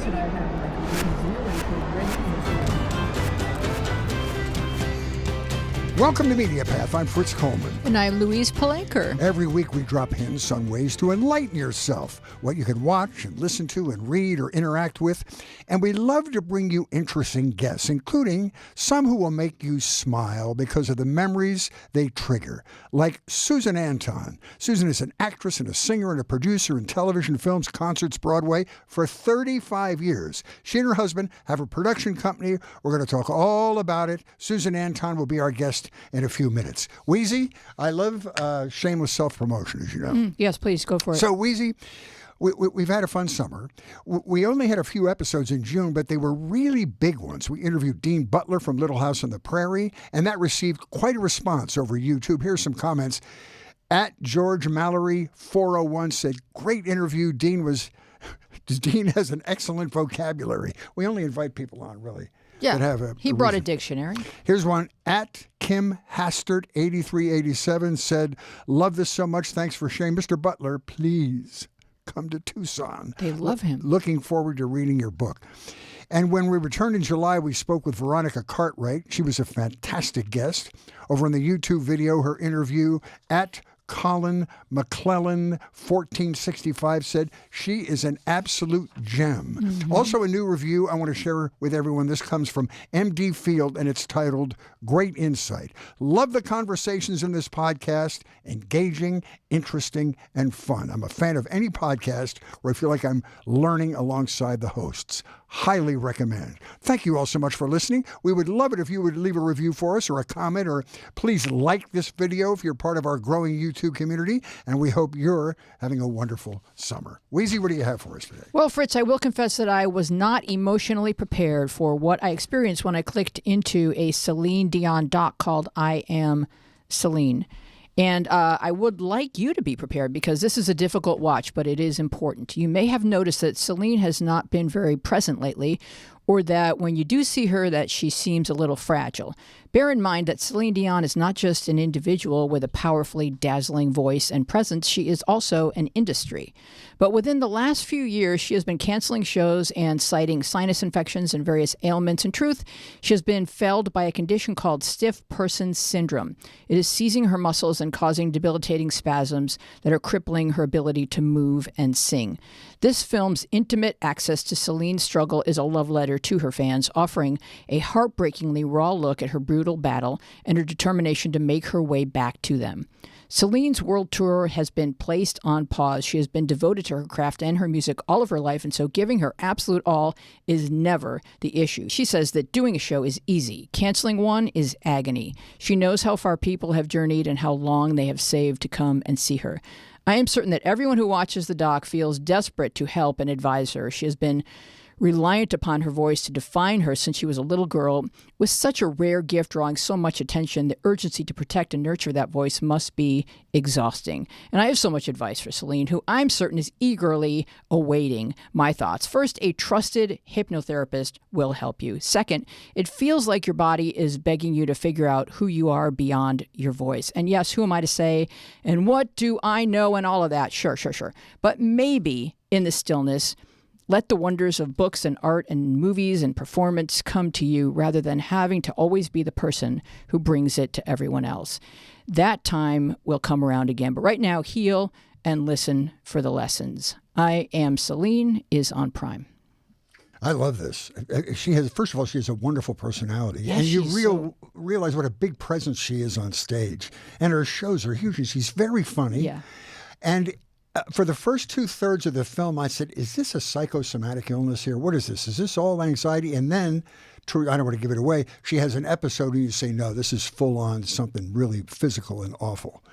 and I are having like a New Zealand trip ready. Welcome to Media Path. I'm Fritz Coleman. And I'm Louise Palanker. Every week we drop hints on ways to enlighten yourself, what you can watch and listen to and read or interact with. And we love to bring you interesting guests, including some who will make you smile because of the memories they trigger, like Susan Anton. Susan is an actress and a singer and a producer in television, films, concerts, Broadway for 35 years. She and her husband have a production company. We're going to talk all about it. Susan Anton will be our guest in a few minutes. Wheezy, I love shameless self-promotion, as you know. Yes, please, go for it. So, Wheezy, we've had a fun summer. We only had a few episodes in June, but they were really big ones. We interviewed Dean Butler from Little House on the Prairie, and that received quite a response over YouTube. Here's some comments. At George Mallory 401 said, great interview. Dean has an excellent vocabulary. We only invite people on, really. Yeah, he brought a dictionary. Here's one. At Kim Hastert 8387 said, love this so much. Thanks for sharing. Mr. Butler, please come to Tucson. They love him. Looking forward to reading your book. And when we returned in July, we spoke with Veronica Cartwright. She was a fantastic guest. Over in the YouTube video, her interview at Colin McClellan 1465 said she is an absolute gem. Mm-hmm. Also a new review I want to share with everyone. This comes from MD Field and it's titled Great Insight. Love the conversations in this podcast. Engaging, interesting, and fun. I'm a fan of any podcast where I feel like I'm learning alongside the hosts. Highly recommend. Thank you all so much for listening. We would love it if you would leave a review for us or a comment, or please like this video if you're part of our growing YouTube community, and we hope you're having a wonderful summer. Wheezy, what do you have for us today? Well, Fritz, I will confess that I was not emotionally prepared for what I experienced when I clicked into a Celine Dion doc called I Am Celine. And I would like you to be prepared because this is a difficult watch, but it is important. You may have noticed that Celine has not been very present lately, or that when you do see her, that she seems a little fragile. Bear in mind that Celine Dion is not just an individual with a powerfully dazzling voice and presence, she is also an industry. But within the last few years, she has been canceling shows and citing sinus infections and various ailments. In truth, she has been felled by a condition called stiff person syndrome. It is seizing her muscles and causing debilitating spasms that are crippling her ability to move and sing. This film's intimate access to Celine's struggle is a love letter to her fans, offering a heartbreakingly raw look at her brutal battle and her determination to make her way back to them. Celine's world tour has been placed on pause. She has been devoted to her craft and her music all of her life, and so giving her absolute all is never the issue. She says that doing a show is easy. Canceling one is agony. She knows how far people have journeyed and how long they have saved to come and see her. I am certain that everyone who watches the doc feels desperate to help and advise her. She has been reliant upon her voice to define her since she was a little girl. With such a rare gift drawing so much attention, the urgency to protect and nurture that voice must be exhausting. And I have so much advice for Celine, who I'm certain is eagerly awaiting my thoughts. First, a trusted hypnotherapist will help you. Second, it feels like your body is begging you to figure out who you are beyond your voice. And yes, who am I to say, and what do I know and all of that? Sure. But maybe in the stillness, let the wonders of books and art and movies and performance come to you rather than having to always be the person who brings it to everyone else. That time will come around again. But right now, heal and listen for the lessons. I Am Celine is on Prime. I love this. First of all, she has a wonderful personality. Yes, and you realize what a big presence she is on stage. And her shows are huge. She's very funny. Yeah. And for the first 2/3 of the film, I said, is this a psychosomatic illness here? What is this? Is this all anxiety? And then, I don't want to give it away, she has an episode and you say, no, this is full on something really physical and awful.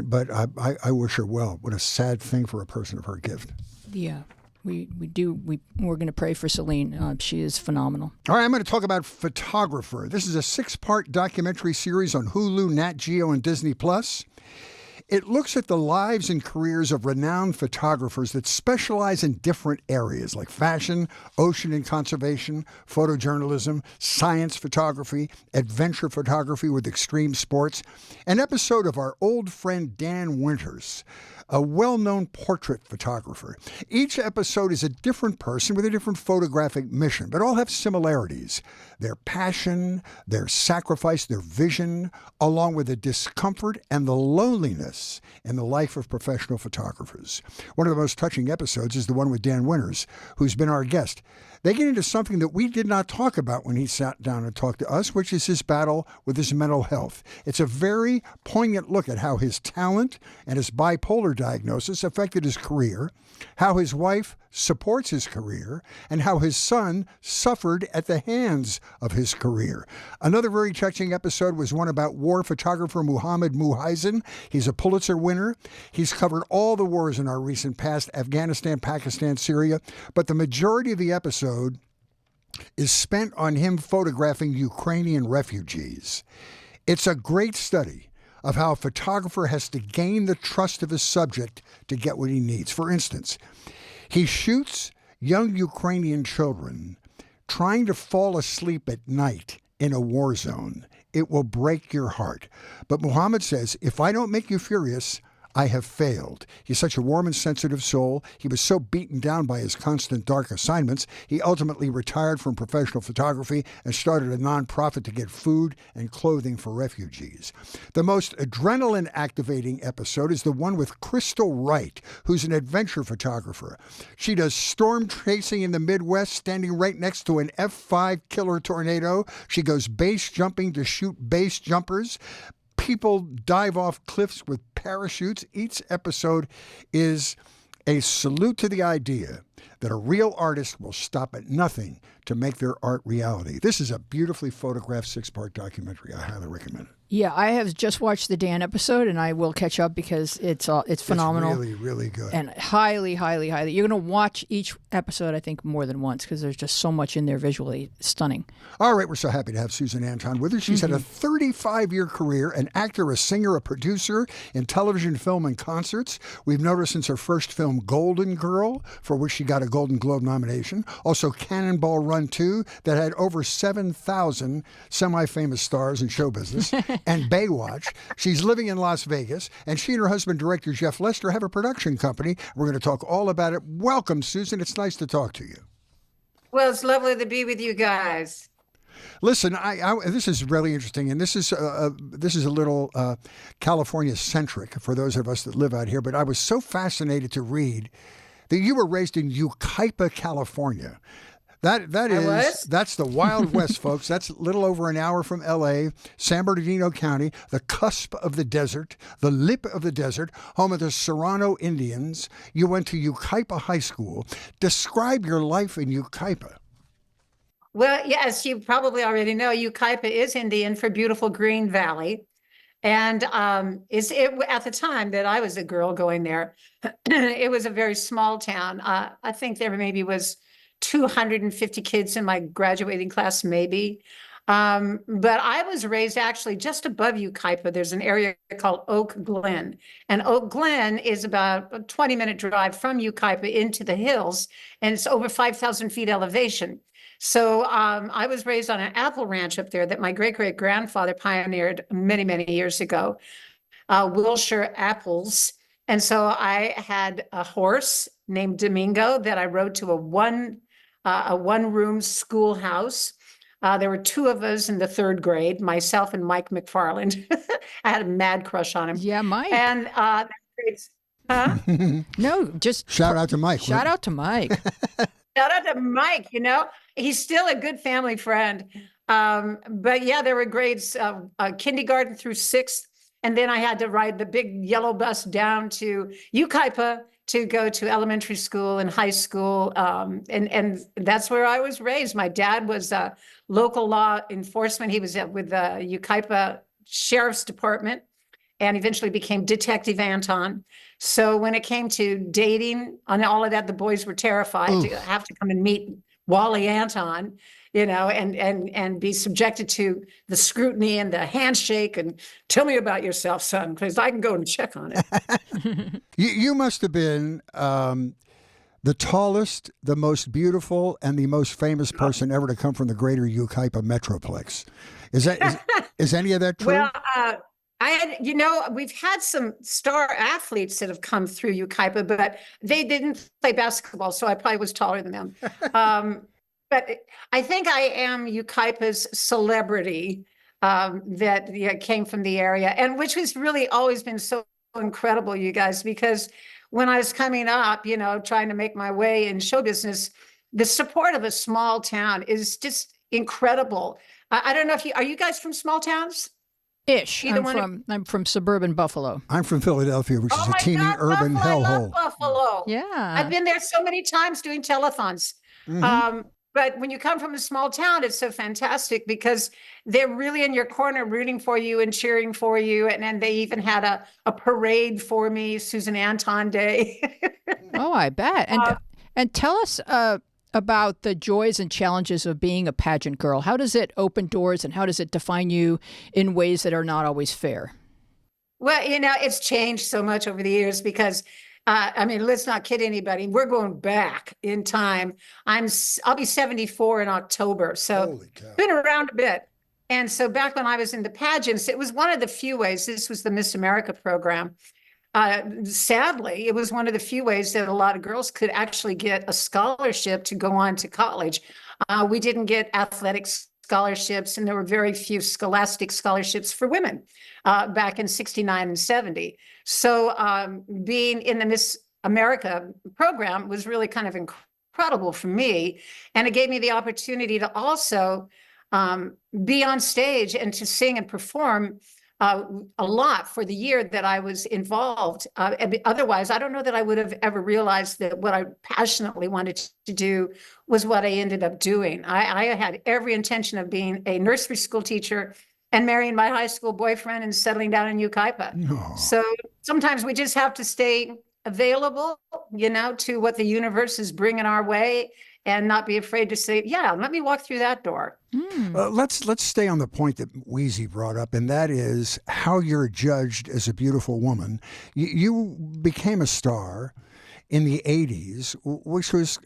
But I wish her well. What a sad thing for a person of her gift. Yeah. We're going to pray for Celine. She is phenomenal. All right, I'm going to talk about Photographer. This is a 6-part documentary series on Hulu, Nat Geo, and Disney+. It looks at the lives and careers of renowned photographers that specialize in different areas like fashion, ocean and conservation, photojournalism, science photography, adventure photography with extreme sports. An episode of our old friend Dan Winters a well-known portrait photographer. Each episode is a different person with a different photographic mission, but all have similarities. Their passion, their sacrifice, their vision, along with the discomfort and the loneliness in the life of professional photographers. One of the most touching episodes is the one with Dan Winters, who's been our guest. They get into something that we did not talk about when he sat down and talked to us, which is his battle with his mental health. It's a very poignant look at how his talent and his bipolar diagnosis affected his career, how his wife supports his career, and how his son suffered at the hands of his career. Another very touching episode was one about war photographer Muhammad Muhaisin. He's a Pulitzer winner. He's covered all the wars in our recent past, Afghanistan, Pakistan, Syria, but the majority of the episode is spent on him photographing Ukrainian refugees. It's a great study of how a photographer has to gain the trust of his subject to get what he needs. For instance, he shoots young Ukrainian children trying to fall asleep at night in a war zone. It will break your heart. But Muhammad says, if I don't make you furious, I have failed. He's such a warm and sensitive soul. He was so beaten down by his constant dark assignments, he ultimately retired from professional photography and started a nonprofit to get food and clothing for refugees. The most adrenaline-activating episode is the one with Crystal Wright, who's an adventure photographer. She does storm chasing in the Midwest, standing right next to an F5 killer tornado. She goes base jumping to shoot base jumpers. People dive off cliffs with parachutes. Each episode is a salute to the idea that a real artist will stop at nothing to make their art reality. This is a beautifully photographed 6-part documentary. I highly recommend it. Yeah, I have just watched the Dan episode, and I will catch up because it's phenomenal. It's really, really good. And highly, highly, highly. You're going to watch each episode, I think, more than once because there's just so much in there visually stunning. All right, we're so happy to have Susan Anton with us. She's had a 35-year career, an actor, a singer, a producer in television, film, and concerts. We've known her since her first film, Goldengirl, for which she got a Golden Globe nomination. Also, Cannonball Run II, that had over 7,000 semi-famous stars in show business. And Baywatch. She's living in Las Vegas, and she and her husband, director Jeff Lester, have a production company. We're going to talk all about it. Welcome, Susan. It's nice to talk to you. Well, it's lovely to be with you guys. Listen, this is really interesting, and this is a little California-centric for those of us that live out here, but I was so fascinated to read that you were raised in Yucaipa, California. That's the Wild West, folks. That's a little over an hour from L.A., San Bernardino County, the cusp of the desert, the lip of the desert, home of the Serrano Indians. You went to Yucaipa High School. Describe your life in Yucaipa. Well, yes, you probably already know Yucaipa is Indian for beautiful green valley. And at the time that I was a girl going there, it was a very small town. I think there maybe was 250 kids in my graduating class, maybe. But I was raised actually just above Yucaipa. There's an area called Oak Glen. And Oak Glen is about a 20-minute drive from Yucaipa into the hills, and it's over 5,000 feet elevation. So I was raised on an apple ranch up there that my great-great-grandfather pioneered many, many years ago, Wilshire Apples. And so I had a horse named Domingo that I rode to a one-room schoolhouse. There were two of us in the third grade, myself and Mike McFarland. I had a mad crush on him. Yeah, Mike. And No, just shout out to Mike. Shout out to Mike. Shout out to Mike. He's still a good family friend. But yeah, there were grades kindergarten through 6th. And then I had to ride the big yellow bus down to Yucaipa to go to elementary school and high school. And that's where I was raised. My dad was local law enforcement. He was with the Yucaipa Sheriff's Department and eventually became Detective Anton. So when it came to dating and all of that, the boys were terrified to have to come and meet Wally Anton, and be subjected to the scrutiny and the handshake and tell me about yourself, son, because I can go and check on it. You must have been the tallest, the most beautiful, and the most famous person ever to come from the greater Yucaipa Metroplex. Is any of that true? Well, we've had some star athletes that have come through Yucaipa, but they didn't play basketball, so I probably was taller than them. But I think I am Yucaipa's celebrity that came from the area, and which has really always been so incredible, you guys, because when I was coming up, trying to make my way in show business, the support of a small town is just incredible. I don't know if are you guys from small towns? Ish. I'm from suburban Buffalo. I'm from Philadelphia, which is a teeny urban Buffalo, I hellhole. love Buffalo. Yeah. I've been there so many times doing telethons. But when you come from a small town, it's so fantastic because they're really in your corner rooting for you and cheering for you. And then they even had a parade for me, Susan Anton Day. Oh, I bet. And tell us about the joys and challenges of being a pageant girl. How does it open doors and how does it define you in ways that are not always fair? Well, it's changed so much over the years because let's not kid anybody. We're going back in time. I'll be 74 in October. So been around a bit. And so back when I was in the pageants, it was one of the few ways, this was the Miss America program. Sadly, it was one of the few ways that a lot of girls could actually get a scholarship to go on to college. We didn't get athletic scholarships, and there were very few scholastic scholarships for women back in 69 and 70. So being in the Miss America program was really kind of incredible for me. And it gave me the opportunity to also be on stage and to sing and perform a lot for the year that I was involved. Otherwise, I don't know that I would have ever realized that what I passionately wanted to do was what I ended up doing. I had every intention of being a nursery school teacher and marrying my high school boyfriend and settling down in Yucaipa. No. So sometimes we just have to stay available, to what the universe is bringing our way and not be afraid to say, yeah, let me walk through that door. Let's stay on the point that Wheezy brought up, and that is how you're judged as a beautiful woman. You became a star in the 80s, which was,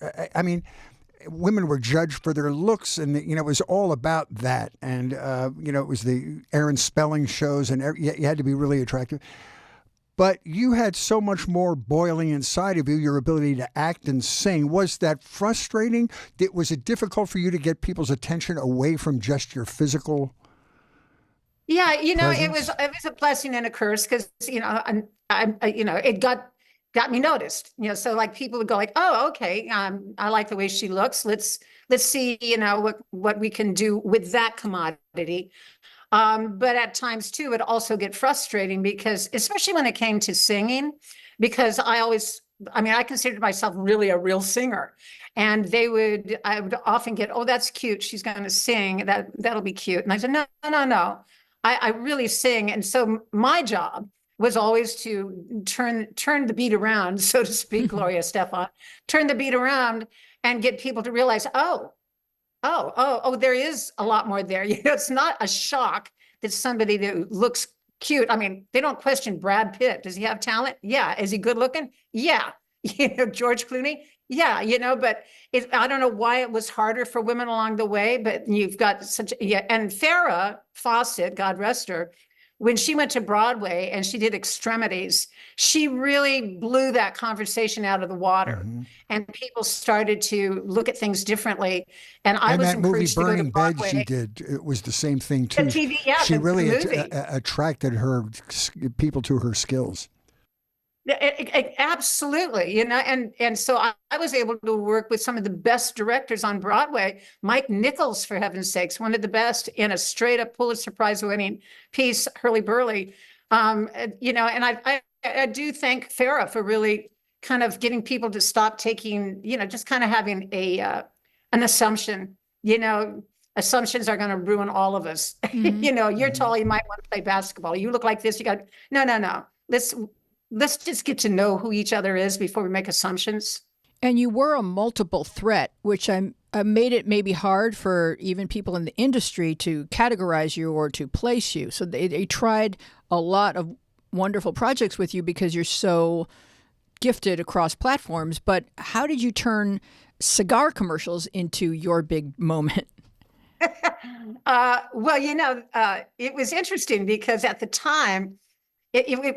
women were judged for their looks, and it was all about that. And it was the Aaron Spelling shows, and you had to be really attractive. But you had so much more boiling inside of you, your ability to act and sing. Was that frustrating? Was it difficult for you to get people's attention away from just your physical? Yeah, presence? it was a blessing and a curse because it got me noticed. So like people would go like, oh, okay, I like the way she looks. Let's see, what we can do with that commodity. But at times too, it also get frustrating because, especially when it came to singing, because I considered myself really a real singer, and I would often get, oh, that's cute. She's going to sing. That'll be cute. And I said, no. I really sing. And so my job was always to turn the beat around, so to speak, Gloria Estefan, turn the beat around and get people to realize, oh, there is a lot more there. It's not a shock that somebody that looks cute. They don't question Brad Pitt. Does he have talent? Yeah. Is he good looking? Yeah. George Clooney? Yeah. But I don't know why it was harder for women along the way, but you've got and Farrah Fawcett, God rest her, when she went to Broadway and she did Extremities, she really blew that conversation out of the water, and people started to look at things differently. And I was that movie encouraged to go to Burning Bed Broadway. she did, it was the same thing too. The TV, yeah, she really movie. attracted people to her skills. Absolutely, and so I was able to work with some of the best directors on Broadway. Mike Nichols, for heaven's sakes, one of the best in a straight up Pulitzer Prize winning piece, Hurly Burly. And I do thank Farrah for really kind of getting people to stop taking, just kind of having an assumption. Assumptions are going to ruin all of us. You're tall, you might want to play basketball. You look like this. You got no. Let's just get to know who each other is before we make assumptions. And you were a multiple threat, which made it maybe hard for even people in the industry to categorize you or to place you. So they tried a lot of wonderful projects with you because you're so gifted across platforms. But how did you turn cigar commercials into your big moment? Well, it was interesting because at the time,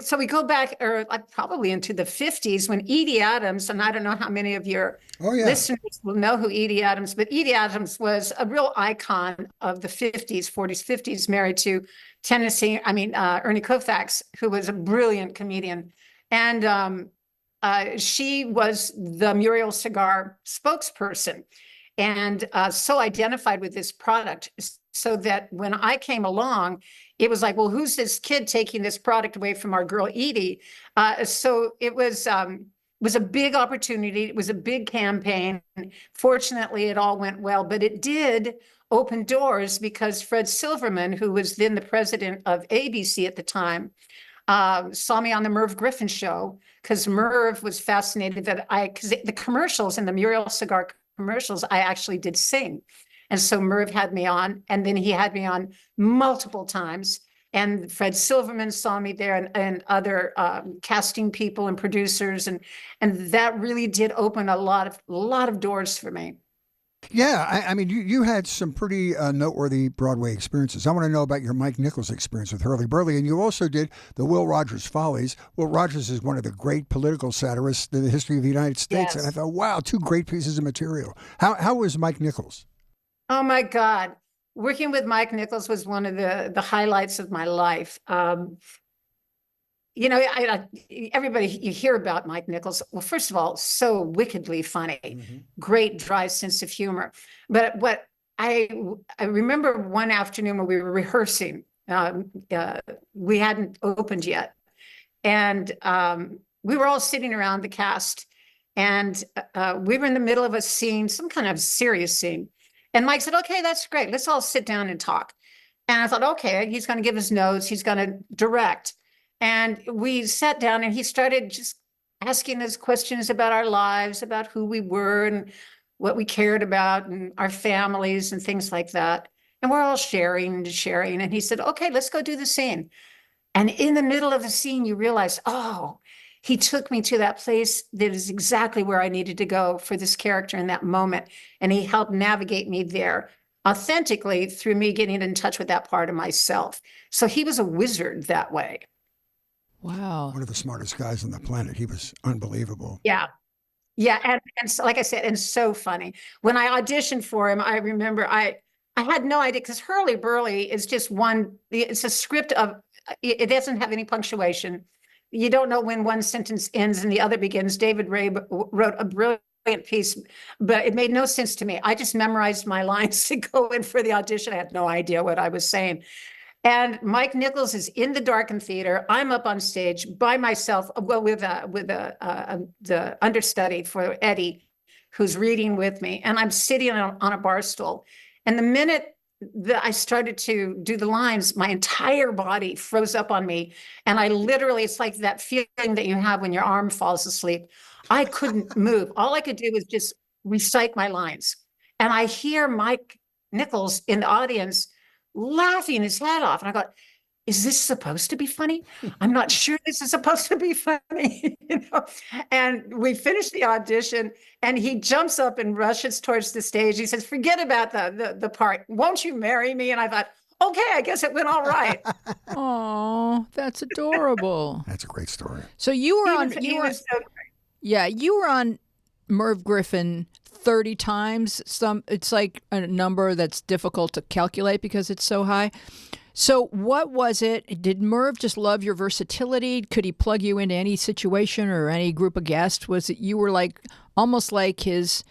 so we go back, or like probably into the 50s when Edie Adams, and I don't know how many of your Oh, yeah. listeners will know who Edie Adams, but Edie Adams was a real icon of the 50s, 40s, 50s, married to Ernie Koufax, who was a brilliant comedian. And she was the Muriel Cigar spokesperson, and so identified with this product, so that when I came along, it was like, well, who's this kid taking this product away from our girl Edie? So it was a big opportunity. It was a big campaign. Fortunately, it all went well, but it did open doors because Fred Silverman, who was then the president of ABC at the time, saw me on the Merv Griffin show, because Merv was fascinated because the commercials and the Muriel Cigar commercials, I actually did sing. And so Merv had me on, and then he had me on multiple times. And Fred Silverman saw me there, and other casting people and producers. And that really did open a lot of doors for me. Yeah, I mean, you had some pretty noteworthy Broadway experiences. I want to know about your Mike Nichols experience with Hurly Burly, and you also did the Will Rogers Follies. Will Rogers is one of the great political satirists in the history of the United States, Yes. and I thought, wow, two great pieces of material. How was Mike Nichols? Oh my God. Working with Mike Nichols was one of the highlights of my life. Everybody, you hear about Mike Nichols. Well, first of all, so wickedly funny, great dry sense of humor. But what I remember one afternoon when we were rehearsing, we hadn't opened yet. And we were all sitting around the cast, and we were in the middle of a scene, some kind of serious scene. And Mike said, okay, that's great. Let's all sit down and talk. And I thought, okay, he's going to give us notes. He's going to direct. And we sat down, and he started just asking us questions about our lives, about who we were and what we cared about, and our families and things like that. And we're all sharing. And he said, okay, let's go do the scene. And in the middle of the scene, you realize, oh, he took me to that place that is exactly where I needed to go for this character in that moment. And he helped navigate me there authentically through me getting in touch with that part of myself. So he was a wizard that way. Wow. One of the smartest guys on the planet. He was unbelievable. Yeah. Yeah. And so, like I said, and so funny. When I auditioned for him, I remember I had no idea, because Hurly Burly is just it's a script it doesn't have any punctuation. You don't know when one sentence ends and the other begins. David Ray wrote a brilliant piece, but it made no sense to me. I just memorized my lines to go in for the audition. I had no idea what I was saying. And Mike Nichols is in the darkened theater. I'm up on stage by myself, well, with the understudy for Eddie, who's reading with me. And I'm sitting on a bar stool. And the minute that I started to do the lines, my entire body froze up on me. And I literally, it's like that feeling that you have when your arm falls asleep. I couldn't move. All I could do was just recite my lines. And I hear Mike Nichols in the audience laughing his head off. And I go, is this supposed to be funny? I'm not sure this is supposed to be funny. And we finished the audition, and he jumps up and rushes towards the stage. He says, forget about the part. Won't you marry me? And I thought, okay, I guess it went all right. Oh, that's adorable. That's a great story. So you were He was so great. Yeah, you were on Merv Griffin 30 times. It's like a number that's difficult to calculate because it's so high. So what was it? Did Merv just love your versatility? Could he plug you into any situation or any group of guests? Was it you were like almost like his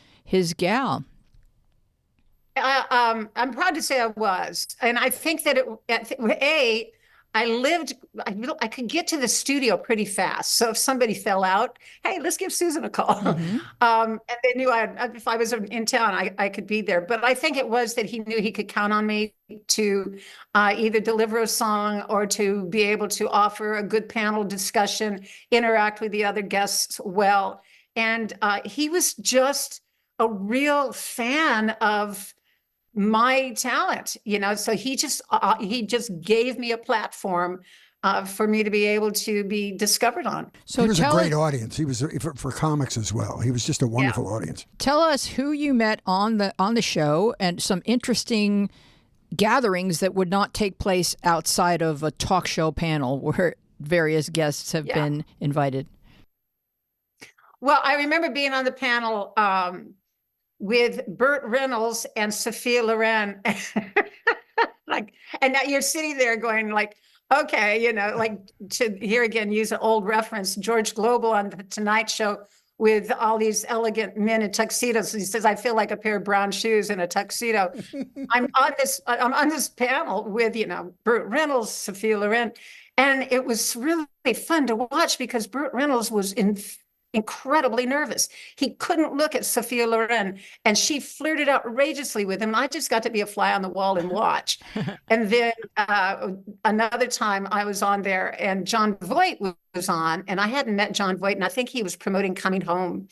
gal? I'm proud to say I was. And I think that I could get to the studio pretty fast. So if somebody fell out, hey, let's give Susan a call. Mm-hmm. And they knew if I was in town, I could be there. But I think it was that he knew he could count on me to either deliver a song or to be able to offer a good panel discussion, interact with the other guests well. And he was just a real fan of my talent, so he just gave me a platform for me to be able to be discovered on. So he was a great audience. He was for comics as well. He was just a wonderful audience. Tell us who you met on the show and some interesting gatherings that would not take place outside of a talk show panel where various guests have been invited. Well, I remember being on the panel with Burt Reynolds and Sophia Loren. Like, and now you're sitting there going like, okay, you know, like, to here again, use an old reference, George Global on the Tonight Show with all these elegant men in tuxedos. He says, I feel like a pair of brown shoes in a tuxedo. I'm on this panel with, you know, Burt Reynolds, Sophia Loren. And it was really fun to watch because Burt Reynolds was incredibly nervous. He couldn't look at Sophia Loren, and she flirted outrageously with him. I just got to be a fly on the wall and watch. And then another time I was on there, and John Voight was on, and I hadn't met John Voight, and I think he was promoting Coming Home.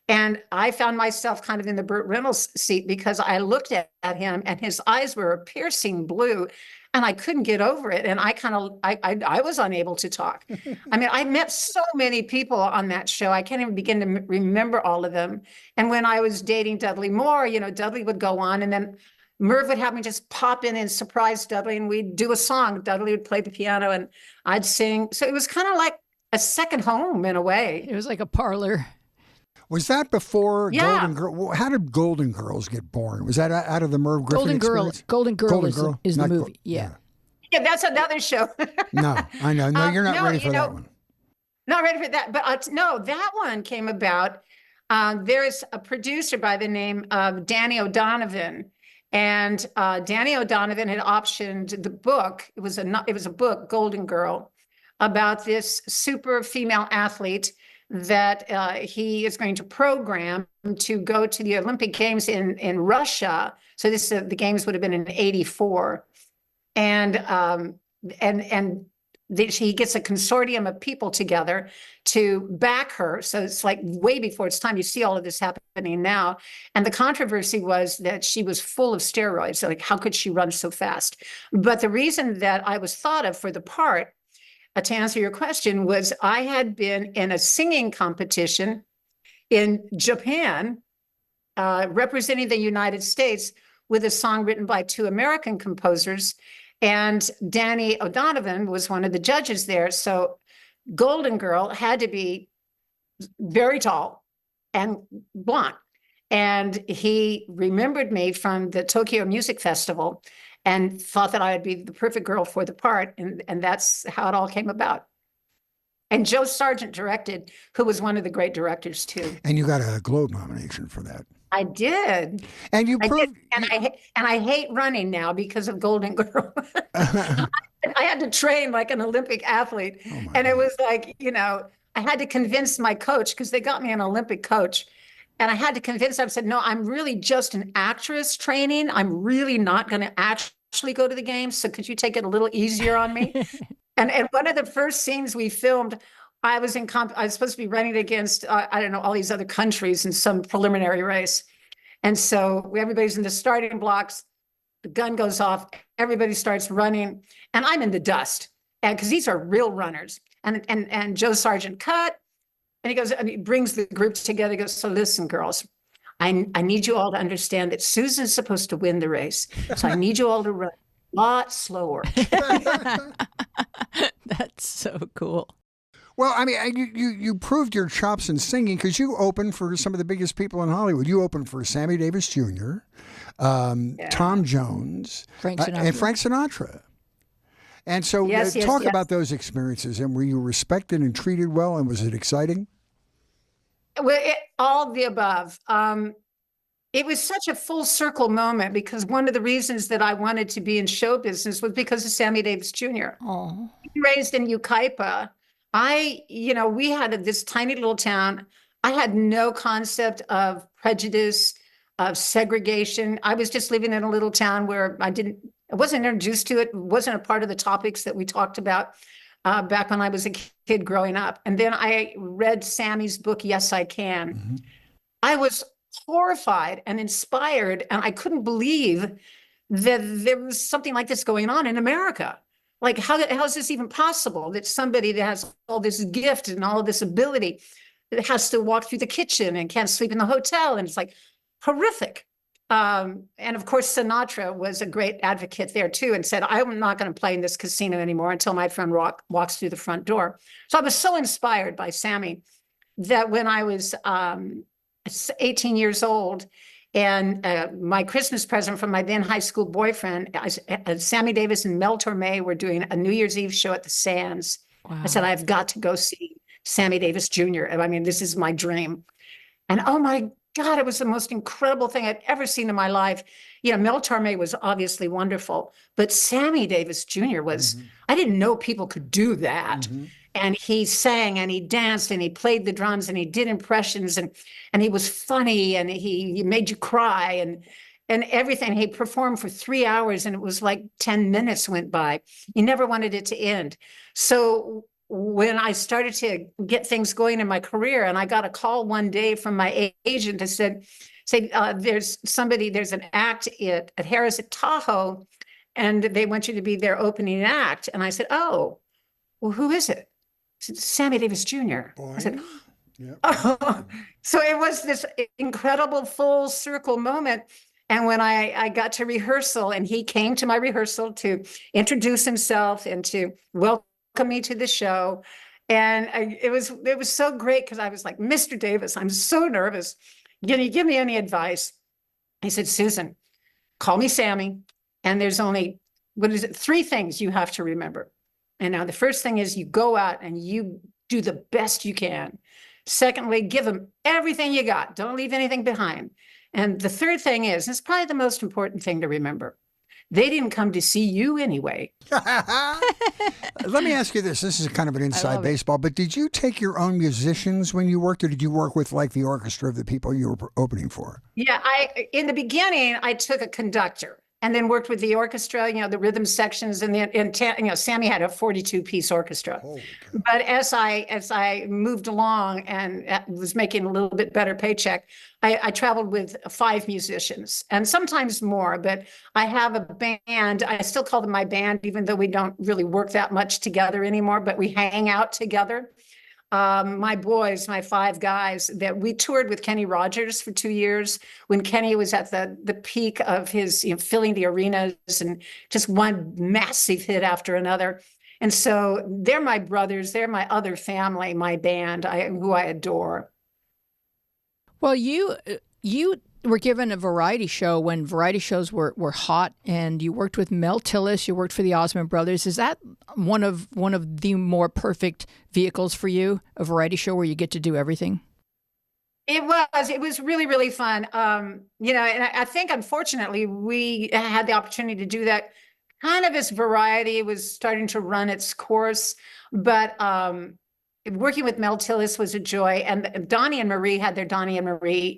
And I found myself kind of in the Burt Reynolds seat because I looked at him, and his eyes were a piercing blue. And I couldn't get over it. And I was unable to talk. I mean, I met so many people on that show. I can't even begin to remember all of them. And when I was dating Dudley Moore, you know, Dudley would go on, and then Merv would have me just pop in and surprise Dudley, and we'd do a song. Dudley would play the piano and I'd sing. So it was kind of like a second home in a way. It was like a parlor. Was that before Golden Girl? How did Golden Girls get born? Was that out of the Merv Griffin experience? Golden Girl is the movie. Yeah, that's another show. No, I know. No, you're not ready for that one. Not ready for that. But no, that one came about. There's a producer by the name of Danny O'Donovan. And Danny O'Donovan had optioned the book. It was a book, Goldengirl, about this super female athlete that he is going to program to go to the Olympic Games in Russia. So the games would have been in '84, and he gets a consortium of people together to back her. So it's like way before its time. You see all of this happening now, and the controversy was that she was full of steroids. So like, how could she run so fast? But the reason that I was thought of for the part, to answer your question, was I had been in a singing competition in Japan, representing the United States with a song written by two American composers. And Danny O'Donovan was one of the judges there. So Goldengirl had to be very tall and blonde. And he remembered me from the Tokyo Music Festival and thought that I would be the perfect girl for the part. And that's how it all came about. And Joe Sargent directed, who was one of the great directors too. And you got a Globe nomination for that. I did. And you proved... I hate running now because of Goldengirl. I had to train like an Olympic athlete. And it was like, you know, I had to convince my coach, because they got me an Olympic coach. And I had to convince them. I said, no, I'm really just an actress training. I'm really not going to actually go to the games. So could you take it a little easier on me? and one of the first scenes we filmed, I was supposed to be running against, I don't know, all these other countries in some preliminary race. And so everybody's in the starting blocks. The gun goes off. Everybody starts running. And I'm in the dust. And because these are real runners. And Joe Sargent cut. And he goes, and he brings the group together. He goes, so listen, girls, I need you all to understand that Susan's supposed to win the race. So I need you all to run a lot slower. That's so cool. Well, I mean, you proved your chops in singing because you opened for some of the biggest people in Hollywood. You opened for Sammy Davis Jr., Tom Jones, Frank Sinatra. And Frank Sinatra. And so talk about those experiences. And were you respected and treated well? And was it exciting? Well, all the above. It was such a full circle moment because one of the reasons that I wanted to be in show business was because of Sammy Davis Jr. Oh. Raised in Yucaipa. We had this tiny little town. I had no concept of prejudice, of segregation. I was just living in a little town where I wasn't introduced to it. It wasn't a part of the topics that we talked about back when I was a kid growing up. And then I read Sammy's book, Yes, I Can. Mm-hmm. I was horrified and inspired, and I couldn't believe that there was something like this going on in America. Like, how is this even possible that somebody that has all this gift and all of this ability that has to walk through the kitchen and can't sleep in the hotel? And it's like horrific. and of course, Sinatra was a great advocate there too, and said, I'm not going to play in this casino anymore until my friend walks through the front door. So I was so inspired by Sammy that when I was 18 years old, and my Christmas present from my then high school boyfriend, Sammy Davis and Mel Torme were doing a New Year's Eve show at the Sands. Wow. I said, I've got to go see Sammy Davis Jr. I mean, this is my dream. And oh my God, it was the most incredible thing I'd ever seen in my life. You know, Mel Torme was obviously wonderful, but Sammy Davis Jr. was, I didn't know people could do that. And he sang and he danced and he played the drums and he did impressions and he was funny and he made you cry and everything. He performed for 3 hours and it was like 10 minutes went by. He never wanted it to end. So when I started to get things going in my career, and I got a call one day from my agent that say, there's an act at Harris at Tahoe, and they want you to be their opening act. And I said, oh, well, who is it? I said, Sammy Davis Jr. Boy. I said, oh. So it was this incredible full circle moment. And when I got to rehearsal, and he came to my rehearsal to introduce himself and to welcome me to the show. And it was so great because I was like, Mr. Davis, I'm so nervous. Can you give me any advice? He said, Susan, call me Sammy. And there's only, 3 things you have to remember. And now the first thing is you go out and you do the best you can. Secondly, give them everything you got. Don't leave anything behind. And the third thing is, it's probably the most important thing to remember. They didn't come to see you anyway. Let me ask you this. This is kind of an inside baseball, but did you take your own musicians when you worked, or did you work with like the orchestra of the people you were opening for? Yeah, in the beginning, I took a conductor and then worked with the orchestra, you know, the rhythm sections, and Sammy had a 42-piece orchestra. But as I moved along and was making a little bit better paycheck, I traveled with 5 musicians and sometimes more, but I have a band. I still call them my band, even though we don't really work that much together anymore, but we hang out together. My boys, my 5 guys, that we toured with Kenny Rogers for 2 years when Kenny was at the peak of his, filling the arenas and just one massive hit after another. And so they're my brothers, they're my other family, my band, who I adore. Well, you were given a variety show when variety shows were hot, and you worked with Mel Tillis, you worked for the Osmond Brothers. Is that one of the more perfect vehicles for you, a variety show where you get to do everything? It was really, really fun. And I think, unfortunately, we had the opportunity to do that kind of as variety was starting to run its course. But working with Mel Tillis was a joy. And Donnie and Marie had their Donnie and Marie,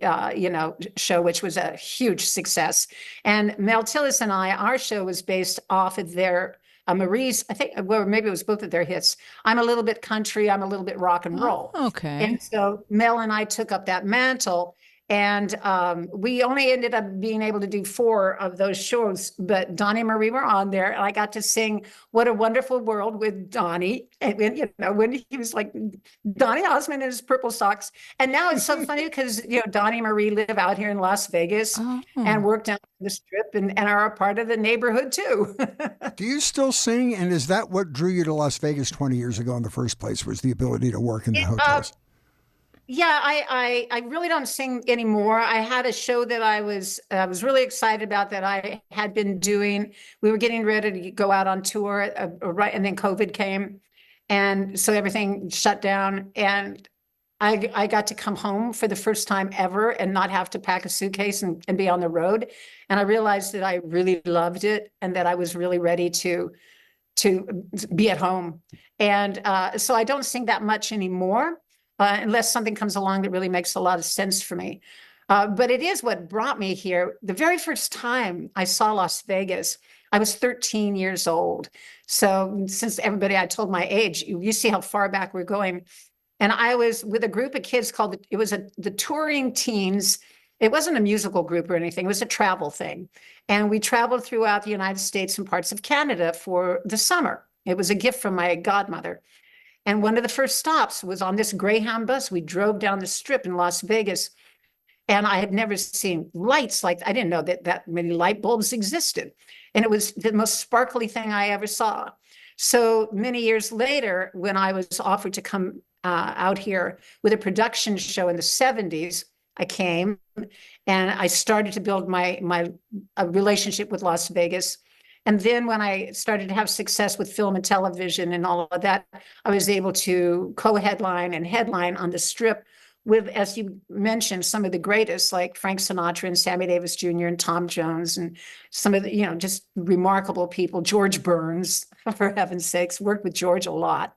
show, which was a huge success. And Mel Tillis and our show was based off of their Marie's, I think, well, maybe it was both of their hits. I'm a little bit country, I'm a little bit rock and roll. Oh, okay. And so Mel and I took up that mantle. And we only ended up being able to do 4 of those shows, but Donnie and Marie were on there, and I got to sing "What a Wonderful World" with Donnie, and when he was like Donnie Osmond in his purple socks. And now it's so funny because Donnie and Marie live out here in Las Vegas and work down the Strip and are a part of the neighborhood too. Do you still sing? And is that what drew you to Las Vegas 20 years ago in the first place? Was the ability to work in the hotels? Yeah, I really don't sing anymore. I had a show that I was really excited about that I had been doing. We were getting ready to go out on tour, right, and then COVID came, and so everything shut down. And I got to come home for the first time ever and not have to pack a suitcase and be on the road. And I realized that I really loved it and that I was really ready to be at home. And so I don't sing that much anymore. Unless something comes along that really makes a lot of sense for me. But it is what brought me here. The very first time I saw Las Vegas, I was 13 years old. So since I told my age, you see how far back we're going. And I was with a group of kids the Touring Teens. It wasn't a musical group or anything. It was a travel thing. And we traveled throughout the United States and parts of Canada for the summer. It was a gift from my godmother. And one of the first stops was on this Greyhound bus. We drove down the Strip in Las Vegas. And I had never seen lights like, I didn't know that many light bulbs existed. And it was the most sparkly thing I ever saw. So many years later, when I was offered to come out here with a production show in the 70s, I came and I started to build my relationship with Las Vegas. And then when I started to have success with film and television and all of that, I was able to co-headline and headline on the Strip with, as you mentioned, some of the greatest, like Frank Sinatra and Sammy Davis Jr. and Tom Jones and some of the, just remarkable people. George Burns, for heaven's sakes, worked with George a lot.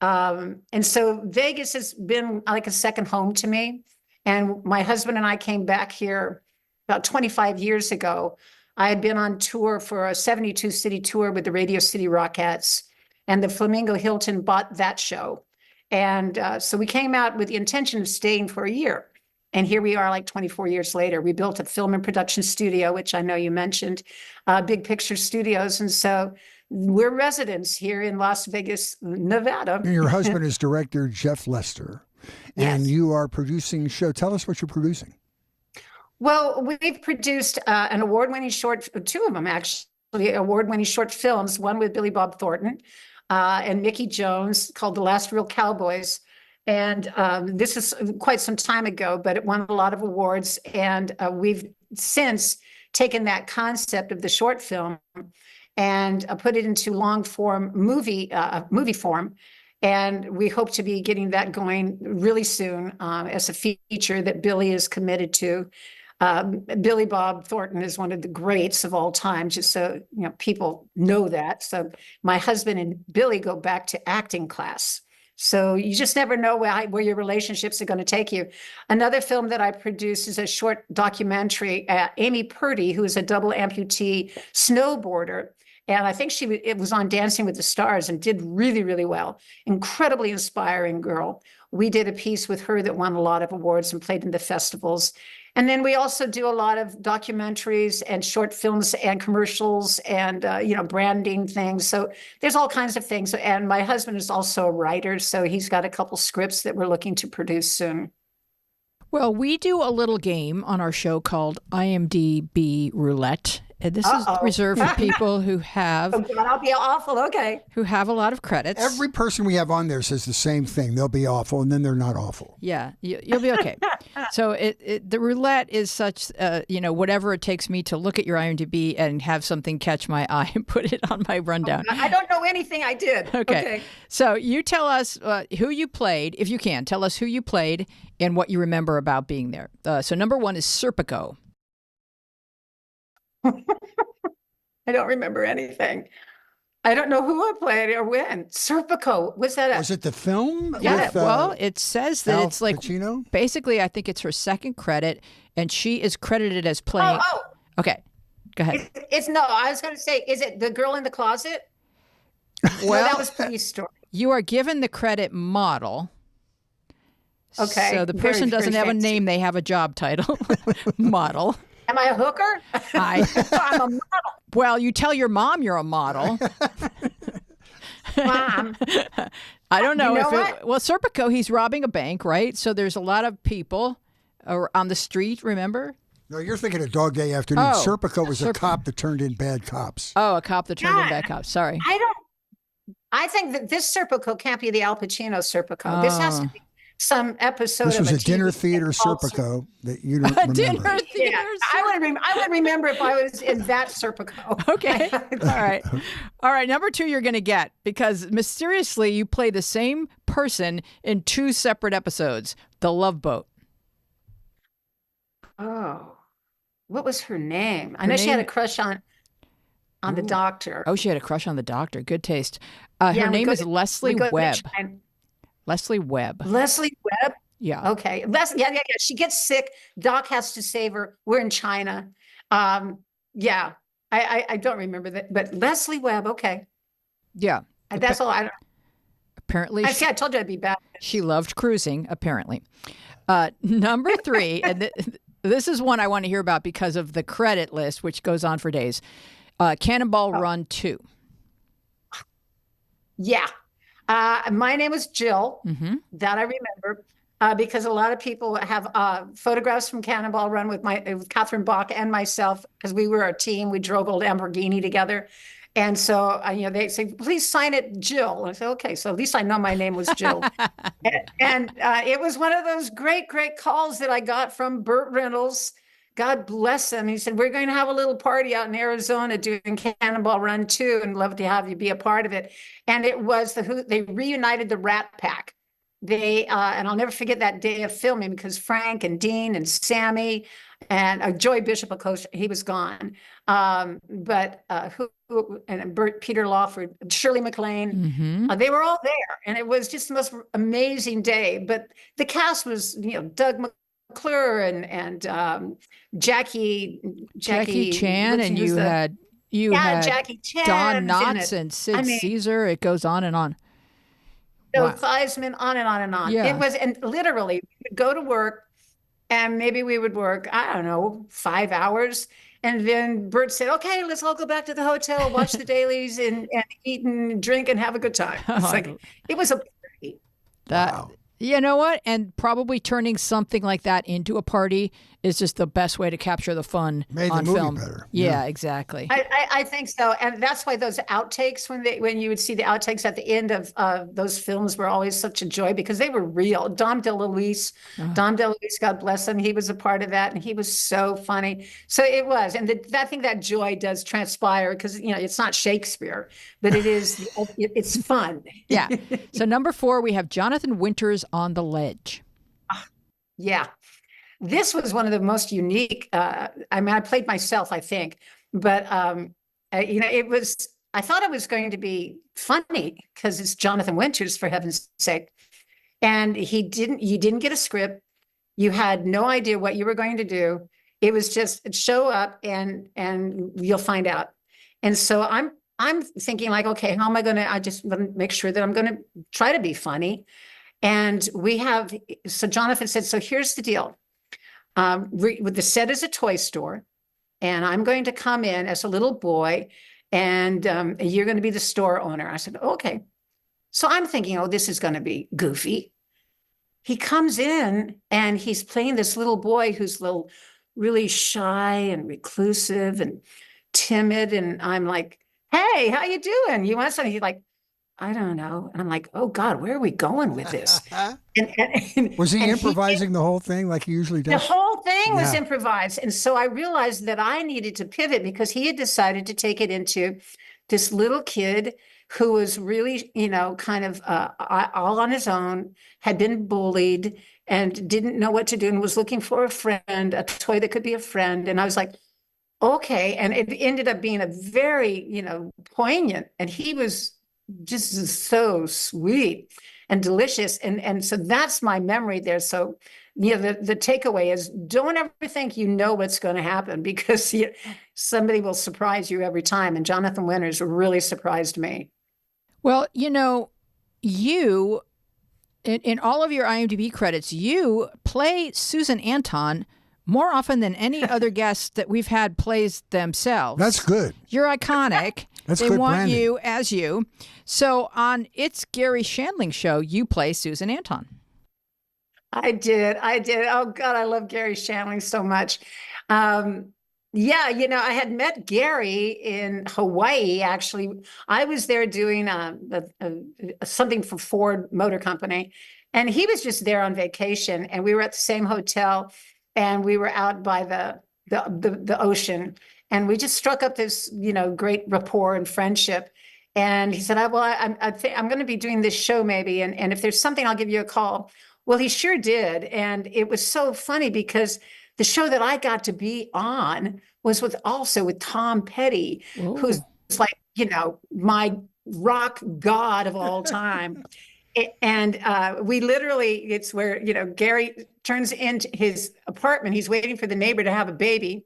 And so Vegas has been like a second home to me. And my husband and I came back here about 25 years ago. I had been on tour for a 72-city tour with the Radio City Rockettes, and the Flamingo Hilton bought that show. And so we came out with the intention of staying for a year. And here we are like 24 years later. We built a film and production studio, which I know you mentioned, Big Picture Studios. And so we're residents here in Las Vegas, Nevada. And your husband is director Jeff Lester. And Yes. you are producing a show. Tell us what you're producing. Well, we've produced an award-winning two of them actually, award-winning short films, one with Billy Bob Thornton and Mickey Jones called The Last Real Cowboys. And this is quite some time ago, but it won a lot of awards. And we've since taken that concept of the short film and put it into long form movie form. And we hope to be getting that going really soon as a feature that Billy is committed to. Billy Bob Thornton is one of the greats of all time, just so people know that. So my husband and Billy go back to acting class. So you just never know where your relationships are going to take you. Another film that I produced is a short documentary. Amy Purdy, who is a double amputee snowboarder, and I think it was on Dancing with the Stars and did really, really well. Incredibly inspiring girl. We did a piece with her that won a lot of awards and played in the festivals. And then we also do a lot of documentaries and short films and commercials and, branding things. So there's all kinds of things. And my husband is also a writer, so he's got a couple scripts that we're looking to produce soon. Well, we do a little game on our show called IMDb Roulette. And this is reserved for people who have Oh, God, I'll be awful. Okay. who have a lot of credits. Every person we have on there says the same thing. They'll be awful, and then they're not awful. Yeah, you'll be okay. So the roulette is such, whatever it takes me to look at your IMDb and have something catch my eye and put it on my rundown. I don't know anything I did. Okay. So you tell us who you played, if you can. Tell us who you played and what you remember about being there. So number one is Serpico. I don't remember anything. I don't know who I played or when. Serpico. Was that Was it the film? Yeah, with, well, it says that Al it's like Pacino? basically, I think it's her second credit, and she is credited as playing. Oh, Okay, go ahead. it's no, I was going to say, is it The Girl in the Closet? No, Well, that was Police Story. you are given the credit model. Okay, So the very, person doesn't very have a fancy. name; they have a job title. Model. Am I a hooker? I'm a model. Well, you tell your mom you're a model. Mom. I don't know, You know if what? well, Serpico, he's robbing a bank, right? So there's a lot of people on the street. Remember? No, you're thinking of Dog Day Afternoon. Oh, Serpico was a cop that turned in bad cops. Oh, a cop that turned in God. bad cops. Sorry. I think that this Serpico can't be the Al Pacino Serpico. This has to be some episode This of was a TV dinner theater called Serpico that you don't A remember. dinner theater. Yeah, I would remember if I was in that Serpico. Okay. All right. Number two, you're going to get because mysteriously you play the same person in two separate episodes. The Love Boat. Oh, what was her name? I Her know she had a name- crush on the doctor. Oh, she had a crush on the doctor. Good taste. Yeah, Her we name go is to- Leslie we go to Webb. China. Leslie Webb. Leslie Webb. Yeah. Okay. Yeah. She gets sick. Doc has to save her. We're in China. Yeah. I don't remember that, but Leslie Webb. Okay. Yeah. That's all. I don't. Apparently, I see. I told you I'd be bad. she loved cruising, apparently. Number three, and this is one I want to hear about because of the credit list, which goes on for days. Cannonball Run II. Yeah. My name was Jill. Mm-hmm. That I remember. because a lot of people have photographs from Cannonball Run with Catherine Bach and myself, because we were a team. We drove old Lamborghini together. And so, they say, please sign it, Jill. I say, okay, so at least I know my name was Jill. and it was one of those great, great calls that I got from Burt Reynolds. God bless him. He said, we're going to have a little party out in Arizona doing Cannonball Run II, and love to have you be a part of it. And it was they reunited the Rat Pack. And I'll never forget that day of filming, because Frank and Dean and Sammy and Joy Bishop, of course, he was gone. But and Bert, Peter Lawford, Shirley MacLaine, they were all there, and it was just the most amazing day. But the cast was, Doug McClure and Jackie Chan, and you had Jackie Chan, Don Knotts and Sid Caesar. It goes on and on. So Theismann, on and on and on. Yeah. It was, and literally we would go to work, and maybe we would work, I don't know, 5 hours. And then Bert said, okay, let's all go back to the hotel, watch the dailies, and eat and drink and have a good time. It's it was a party. Wow. You know what? And probably turning something like that into a party is just the best way to capture the fun Made on the movie film. better. Yeah, exactly. I think so. And that's why those outtakes, when you would see the outtakes at the end of those films, were always such a joy, because they were real. Dom DeLuise, God bless him, he was a part of that, and he was so funny. So it was. And I think that joy does transpire, because, it's not Shakespeare, but it's fun. Yeah. So number 4, we have Jonathan Winters on the Ledge. Yeah. This was one of the most unique. I played myself, I think, but it was. I thought it was going to be funny, because it's Jonathan Winters, for heaven's sake, and you didn't get a script. You had no idea what you were going to do. It was just show up and you'll find out. And so I'm thinking, like, okay, how am I going to? I just want to make sure that I'm going to try to be funny. And so Jonathan said, so here's the deal. The set is a toy store, and I'm going to come in as a little boy, and you're going to be the store owner. I said, okay. So I'm thinking, oh, this is going to be goofy. He comes in, and he's playing this little boy who's really shy and reclusive and timid. And I'm like, hey, how you doing? You want something? He's like, I don't know. And I'm like, oh God, where are we going with this? Was he improvising the whole thing like he usually does? The whole thing was improvised. And so I realized that I needed to pivot, because he had decided to take it into this little kid who was really, kind of all on his own, had been bullied and didn't know what to do, and was looking for a friend, a toy that could be a friend. And I was like, okay. And it ended up being a very, poignant, and he was just so sweet and delicious. And so that's my memory there. So, the takeaway is, don't ever think you know what's going to happen, because somebody will surprise you every time. And Jonathan Winters really surprised me. Well, you, in all of your IMDb credits, you play Susan Anton more often than any other guest that we've had plays themselves. That's good. You're iconic. That's they good want branding. you as you. So on It's Garry Shandling Show, you play Susan Anton. I did. Oh God, I love Garry Shandling so much. I had met Garry in Hawaii. Actually, I was there doing something for Ford Motor Company, and he was just there on vacation. And we were at the same hotel, and we were out by the ocean, and we just struck up this great rapport and friendship. And he said, I'm going to be doing this show maybe, and if there's something, I'll give you a call. Well, he sure did. And it was so funny, because the show that I got to be on was also with Tom Petty, Ooh. who's like, my rock god of all time. And we literally, it's where, Garry turns into his apartment. He's waiting for the neighbor to have a baby.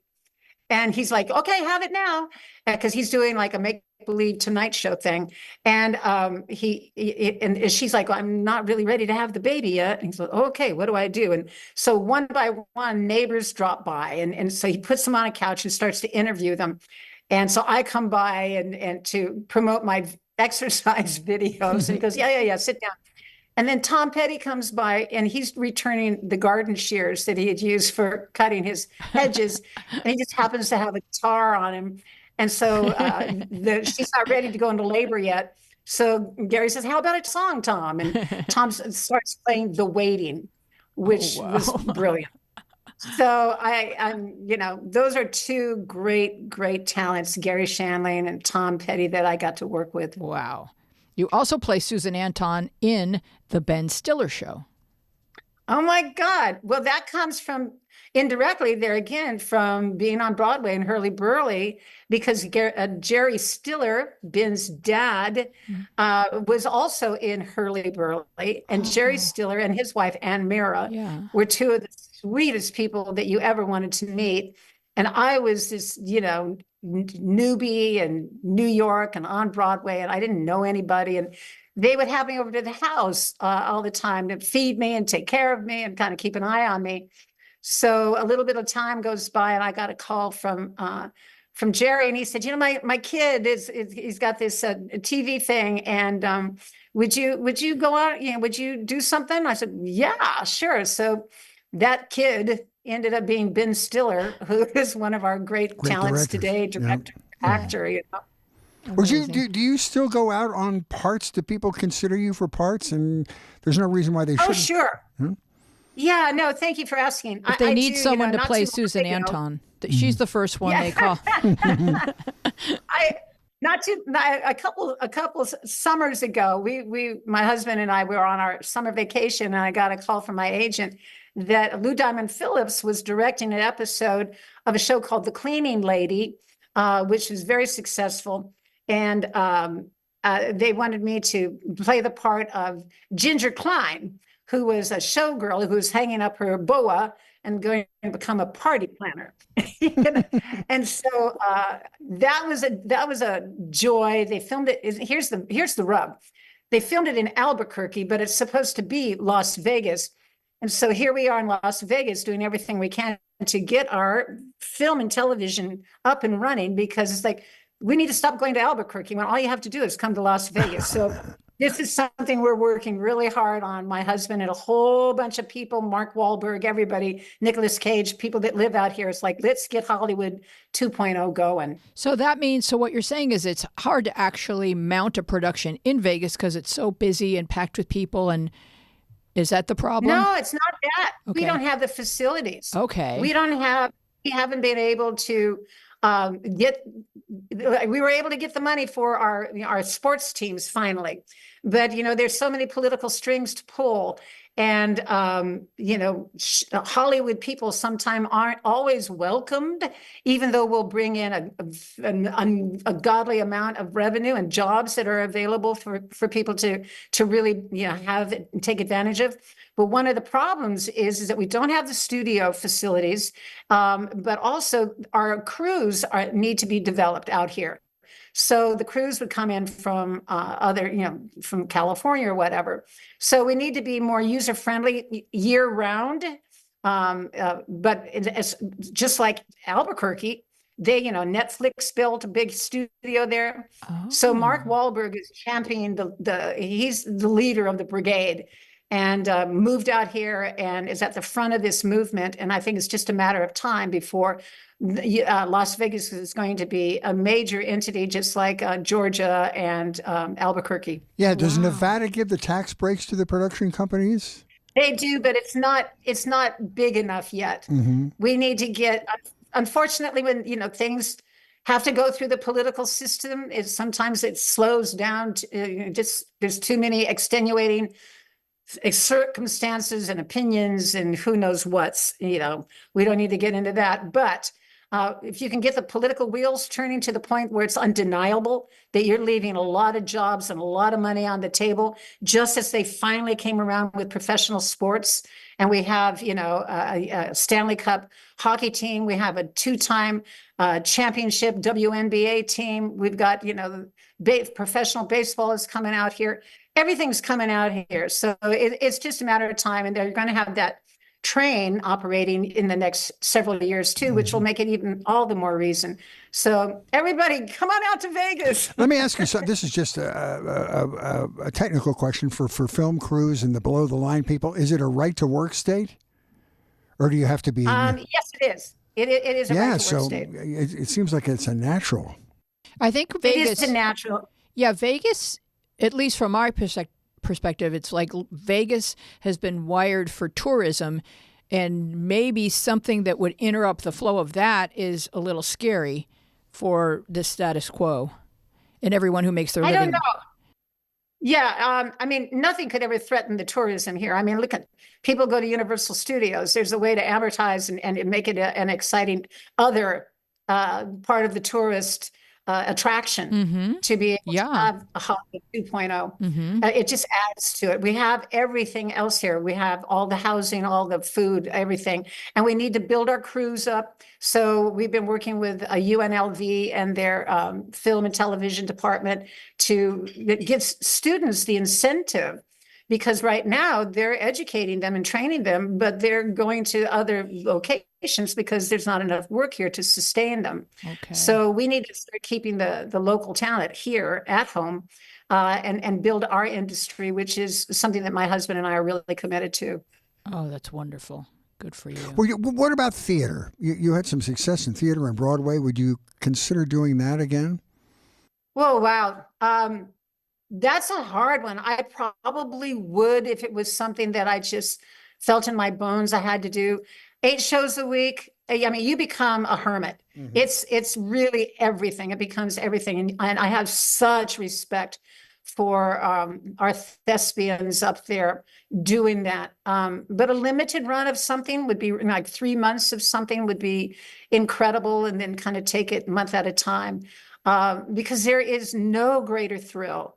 And he's like, okay, have it now. Because he's doing like a make-believe Tonight Show thing. And and she's like, well, I'm not really ready to have the baby yet. And he's like, okay, what do I do? And so one by one, neighbors drop by. And so he puts them on a couch and starts to interview them. And so I come by and to promote my exercise videos. And he goes, yeah, sit down. And then Tom Petty comes by and he's returning the garden shears that he had used for cutting his hedges. And he just happens to have a guitar on him. And so she's not ready to go into labor yet. So Garry says, how about a song, Tom? And Tom starts playing The Waiting, which was brilliant. So I'm, those are two great talents, Garry Shandling and Tom Petty, that I got to work with. Wow. You also play Susan Anton in The Ben Stiller Show. Oh my God. Well, that comes from indirectly there again from being on Broadway in Hurly Burly, because Jerry Stiller, Ben's dad, was also in Hurly Burly. And Jerry Stiller and his wife, Ann Mira, were two of the sweetest people that you ever wanted to meet. And I was this, newbie in New York and on Broadway, and I didn't know anybody. And they would have me over to the house all the time to feed me and take care of me and kind of keep an eye on me. So a little bit of time goes by, and I got a call from Jerry, and he said, my kid he's got this TV thing, and would you go out? Would you do something? I said, yeah, sure. So that kid ended up being Ben Stiller, who is one of our great talents today, director, actor. Would you do you still go out on parts? Do people consider you for parts? And there's no reason why they shouldn't. Oh, sure. Yeah, no, thank you for asking. If they need someone to play Susan Anton, she's the first one they call. A couple summers ago, my husband and I were on our summer vacation, and I got a call from my agent that Lou Diamond Phillips was directing an episode of a show called The Cleaning Lady, which was very successful. And they wanted me to play the part of Ginger Klein, who was a showgirl who was hanging up her boa and going to become a party planner. And so that was a joy. They filmed it. Here's the rub. They filmed it in Albuquerque, but it's supposed to be Las Vegas. And so here we are in Las Vegas doing everything we can to get our film and television up and running, because it's like, we need to stop going to Albuquerque when all you have to do is come to Las Vegas. So this is something we're working really hard on. My husband and a whole bunch of people, Mark Wahlberg, everybody, Nicholas Cage, people that live out here. It's like, let's get Hollywood 2.0 going. So that means, so what you're saying is it's hard to actually mount a production in Vegas because it's so busy and packed with people. And is that the problem? No, it's not that. Okay. We don't have the facilities. Okay. We haven't been able to we were able to get the money for our sports teams finally, but there's so many political strings to pull, and Hollywood people sometimes aren't always welcomed, even though we'll bring in a godly amount of revenue and jobs that are available for people to really have and take advantage of. But one of the problems is that we don't have the studio facilities, but also our crews need to be developed out here. So the crews would come in from from California or whatever. So we need to be more user-friendly year round. But it's just like Albuquerque, Netflix built a big studio there. Oh. So Mark Wahlberg is championing he's the leader of the brigade, and moved out here and is at the front of this movement. And I think it's just a matter of time before Las Vegas is going to be a major entity, just like Georgia and Albuquerque. Yeah. Does Nevada give the tax breaks to the production companies? They do, but it's not big enough yet. Mm-hmm. We need to get, unfortunately, when, things have to go through the political system, sometimes it slows down. There's too many extenuating circumstances and opinions and who knows what's, we don't need to get into that. But if you can get the political wheels turning to the point where it's undeniable that you're leaving a lot of jobs and a lot of money on the table, just as they finally came around with professional sports, and we have, a Stanley Cup hockey team, we have a two-time championship WNBA team, we've got, professional baseball is coming out here. Everything's coming out here. So it's just a matter of time, and they're going to have that train operating in the next several years too, which will make it even all the more reason. So everybody, come on out to Vegas. Let me ask you something. This is just a technical question for film crews and the below the line people. Is it a right to work state, or do you have to be? Yes, it is. It is a right to work state. It seems like it's a natural. I think Vegas It is a natural. Yeah, Vegas, at least from my perspective, it's like Vegas has been wired for tourism, and maybe something that would interrupt the flow of that is a little scary for the status quo and everyone who makes their living. I don't know. Yeah, I mean, nothing could ever threaten the tourism here. I mean, look at people go to Universal Studios. There's a way to advertise and make it an exciting other part of the tourist attraction to be able to have a Hollywood 2.0. It just adds to it. We have everything else here. We have all the housing, all the food, everything. And we need to build our crews up. So we've been working with UNLV and their film and television department to give students the incentive, because right now they're educating them and training them, but they're going to other locations because there's not enough work here to sustain them. Okay. So we need to start keeping the local talent here at home and build our industry, which is something that my husband and I are really committed to. Oh, that's wonderful. Good for you. Well, what about theater? You had some success in theater and Broadway. Would you consider doing that again? Whoa, wow. That's a hard one. I probably would if it was something that I just felt in my bones I had to do. 8 shows a week. I mean, you become a hermit. It's really everything. It becomes everything. And I have such respect for our thespians up there doing that. But a limited run of something would be like 3 months of something would be incredible, and then kind of take it month at a time. Because there is no greater thrill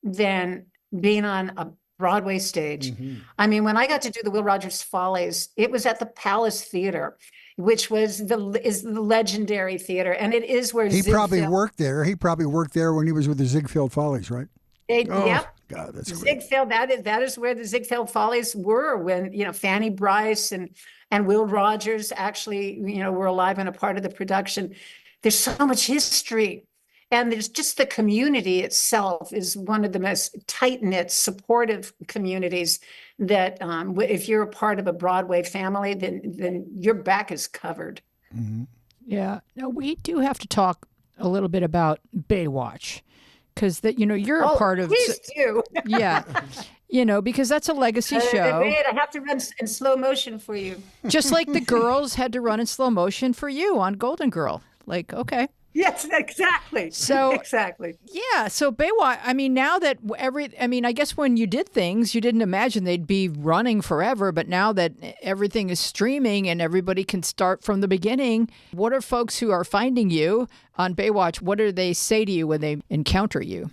than being on a Broadway stage. I mean, when I got to do the Will Rogers Follies, it was at the Palace Theater, which is the legendary theater, and it is where he probably Ziegfeld worked there. He probably worked there when he was with the Ziegfeld Follies, right? Yep. God, that's great. Ziegfeld. That is where the Ziegfeld Follies were when Fanny Brice and Will Rogers actually were alive and a part of the production. There's so much history. And there's just the community itself is one of the most tight-knit, supportive communities that if you're a part of a Broadway family, then your back is covered. Yeah. Now, we do have to talk a little bit about Baywatch, because you're a part of. Please do. Yeah. Because that's a legacy show. I have to run in slow motion for you. Just like the girls had to run in slow motion for you on Goldengirl. Like, okay. Yes, exactly. So exactly. Yeah. So Baywatch, I mean, now that I guess when you did things, you didn't imagine they'd be running forever. But now that everything is streaming and everybody can start from the beginning, what are folks who are finding you on Baywatch? What do they say to you when they encounter you?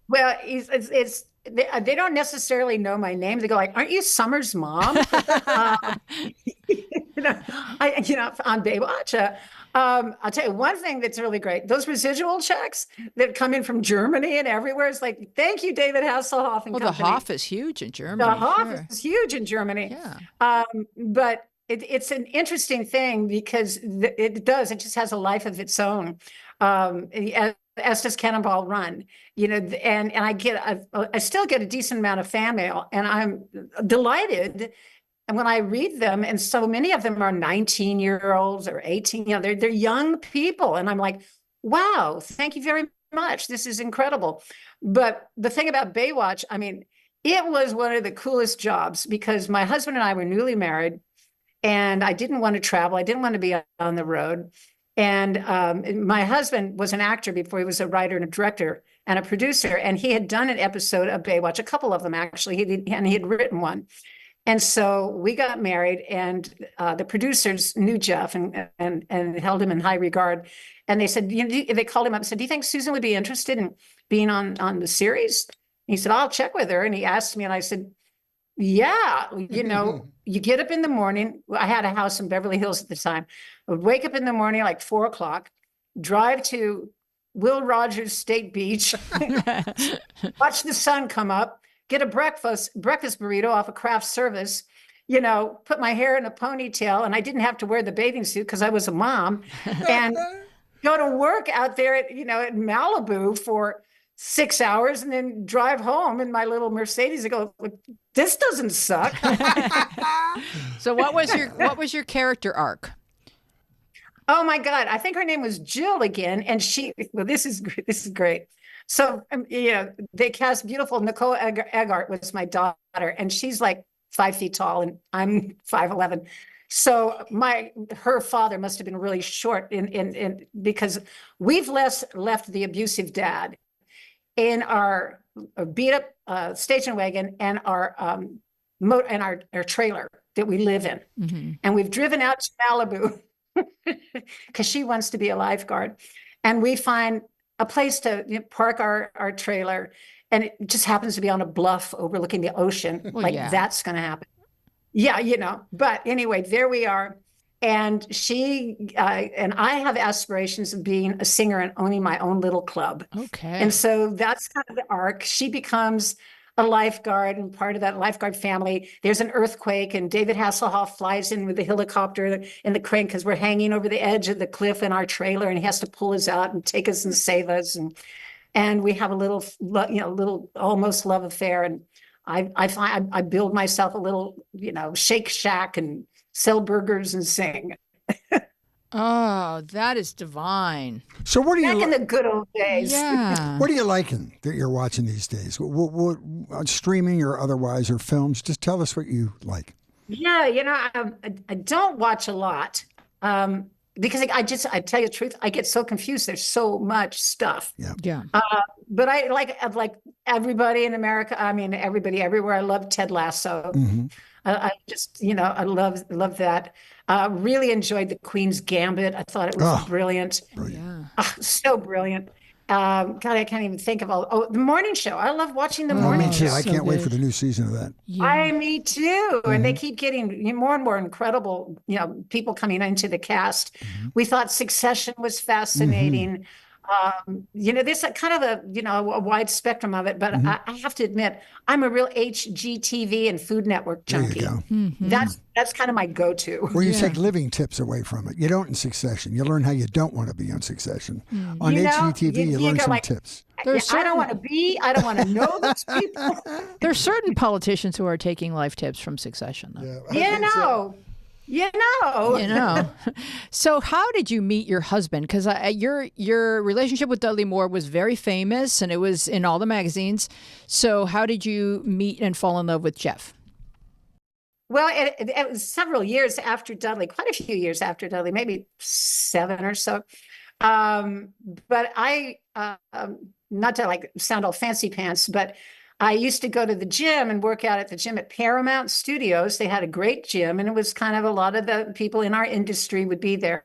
Well, they don't necessarily know my name. They go like, "Aren't you Summer's mom?" On Baywatch. I'll tell you one thing that's really great. Those residual checks that come in from Germany and everywhere is like, thank you, David Hasselhoff and company. The Hoff is huge in Germany. The Hoff is huge in Germany. Yeah. But it's an interesting thing because it just has a life of its own. As does Cannonball Run, and I still get a decent amount of fan mail, and I'm delighted. And when I read them, and so many of them are 19-year-olds or 18, they're young people. And I'm like, wow, thank you very much. This is incredible. But the thing about Baywatch, I mean, it was one of the coolest jobs because my husband and I were newly married and I didn't want to travel. I didn't want to be on the road. And my husband was an actor before he was a writer and a director and a producer. And he had done an episode of Baywatch, a couple of them actually, and he had written one. And so we got married, and the producers knew Jeff and held him in high regard. And they said, they called him up and said, "Do you think Susan would be interested in being on the series?" And he said, "I'll check with her." And he asked me, and I said, "Yeah, you get up in the morning." I had a house in Beverly Hills at the time. I would wake up in the morning like 4:00, drive to Will Rogers State Beach, watch the sun come up, get a breakfast burrito off a craft service, put my hair in a ponytail, and I didn't have to wear the bathing suit because I was a mom, and go to work out there at Malibu for 6 hours and then drive home in my little Mercedes and go, this doesn't suck. So what was your character arc? Oh my God. I think her name was Jill again. And this is great. So, they cast beautiful Nicole Eggart was my daughter, and she's like 5 feet tall and I'm 5'11". So her father must have been really short in because we've left the abusive dad in our beat up station wagon and our trailer that we live in. Mm-hmm. And we've driven out to Malibu because she wants to be a lifeguard. And we find a place to park our trailer. And it just happens to be on a bluff overlooking the ocean. Well, that's going to happen. Yeah, but anyway, there we are. And she and I have aspirations of being a singer and owning my own little club. Okay. And so that's kind of the arc. She becomes a lifeguard and part of that lifeguard family. There's an earthquake and David Hasselhoff flies in with the helicopter and the crane because we're hanging over the edge of the cliff in our trailer, and he has to pull us out and take us and save us. And we have a little almost love affair. And I build myself a little, Shake Shack and sell burgers and sing. Oh, that is divine. So what are you back in the good old days? Yeah. What are you liking that you're watching these days? What streaming or otherwise, or films? Just tell us what you like. Yeah, I don't watch a lot because I tell you the truth, I get so confused. There's so much stuff. Yeah. But I like everybody in America. I mean, everybody everywhere. I love Ted Lasso. Mm-hmm. I just, I love that. Really enjoyed The Queen's Gambit. I thought it was brilliant. Yeah. So brilliant. God, I can't even think of the morning show. I love watching the morning Me too. show. I can't wait for the new season of that. Yeah. Me too. Mm-hmm. And they keep getting more and more incredible, people coming into the cast. Mm-hmm. We thought Succession was fascinating. Mm-hmm. There's kind of a wide spectrum of it, but mm-hmm. I have to admit, I'm a real HGTV and Food Network junkie. There you go. Mm-hmm. That's kind of my go-to. Well, you take living tips away from it. You don't in Succession. You learn how you don't want to be on Succession. Mm-hmm. On HGTV, you learn some tips. I don't want to know those people. There's certain politicians who are taking life tips from Succession, though. Yeah, You know. So how did you meet your husband? Because your relationship with Dudley Moore was very famous, and it was in all the magazines. So how did you meet and fall in love with Jeff? Well, it was several years after Dudley, quite a few years after Dudley, maybe 7 or so. But I, not to sound all fancy pants, but I used to go to the gym and work out at the gym at Paramount Studios. They had a great gym, and it was kind of a lot of the people in our industry would be there.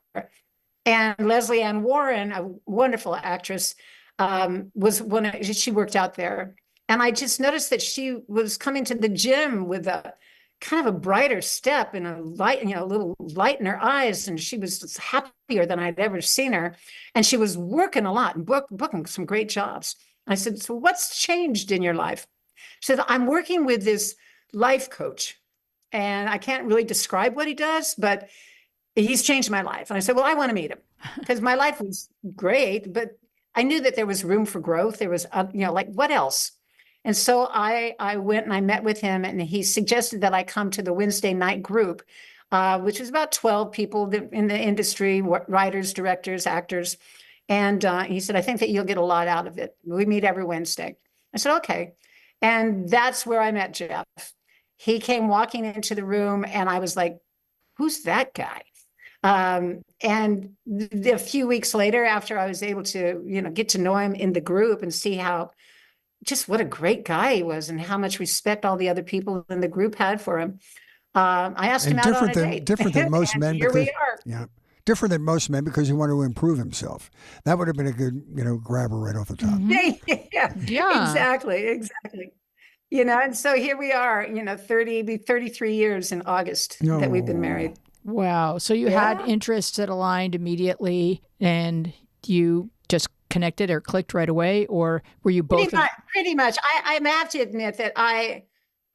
And Leslie Ann Warren, a wonderful actress, she worked out there. And I just noticed that she was coming to the gym with a kind of a brighter step and a light, a little light in her eyes. And she was just happier than I'd ever seen her. And she was working a lot and booking some great jobs. I said, so what's changed in your life? She said, I'm working with this life coach, and I can't really describe what he does, but he's changed my life. And I said, well, I want to meet him because my life was great, but I knew that there was room for growth. There was, what else? And so I went and I met with him, and he suggested that I come to the Wednesday night group, which was about 12 people in the industry, writers, directors, actors. And he said, I think that you'll get a lot out of it. We meet every Wednesday. I said, okay. And that's where I met Jeff. He came walking into the room, and I was like, who's that guy? And a few weeks later, after I was able to, get to know him in the group and see what a great guy he was and how much respect all the other people in the group had for him. I asked him out on a date. Different than most men. Here we are. Yeah. Different than most men because he wanted to improve himself. That would have been a good, grabber right off the top. Mm-hmm. Yeah, exactly. And so here we are, 33 years in August that we've been married. Wow. So you had interests that aligned immediately, and you just connected or clicked right away, or were you both? Pretty much. I have to admit that I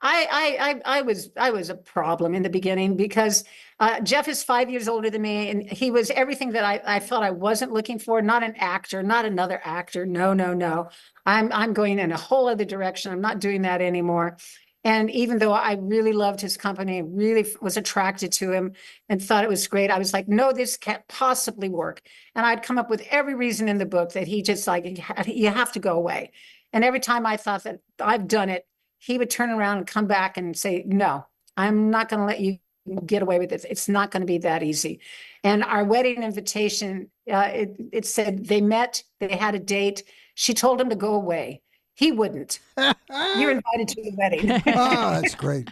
I was a problem in the beginning because Jeff is 5 years older than me, and he was everything that I felt I wasn't looking for. Not an actor, not another actor. No, no, no. I'm going in a whole other direction. I'm not doing that anymore. And even though I really loved his company, really was attracted to him and thought it was great, I was like, no, this can't possibly work. And I'd come up with every reason in the book that he just like, you have to go away. And every time I thought that I've done it, he would turn around and come back and say, no, I'm not going to let you get away with it. It's not going to be that easy. And our wedding invitation, it said they met, they had a date. She told him to go away. He wouldn't. You're invited to the wedding. Oh, that's great.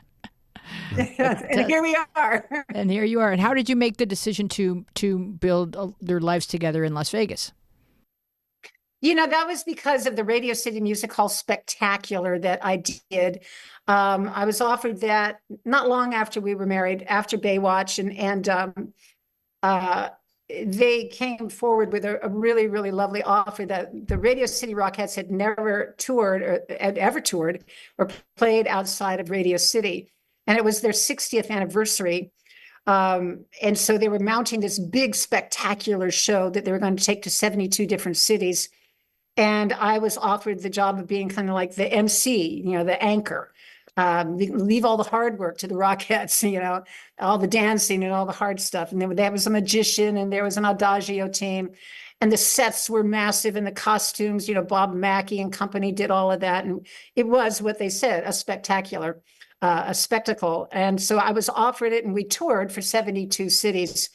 And here we are. And here you are. And how did you make the decision to build their lives together in Las Vegas? That was because of the Radio City Music Hall Spectacular that I did. I was offered that not long after we were married, after Baywatch, and they came forward with a really, really lovely offer that the Radio City Rockettes had never toured or had ever toured or played outside of Radio City. And it was their 60th anniversary. And so they were mounting this big spectacular show that they were going to take to 72 different cities. And I was offered the job of being kind of like the MC, the anchor. Leave all the hard work to the Rockettes, all the dancing and all the hard stuff. And there was a magician and there was an Adagio team. And the sets were massive and the costumes, Bob Mackey and company did all of that. And it was what they said, a spectacular, a spectacle. And so I was offered it and we toured for 72 cities.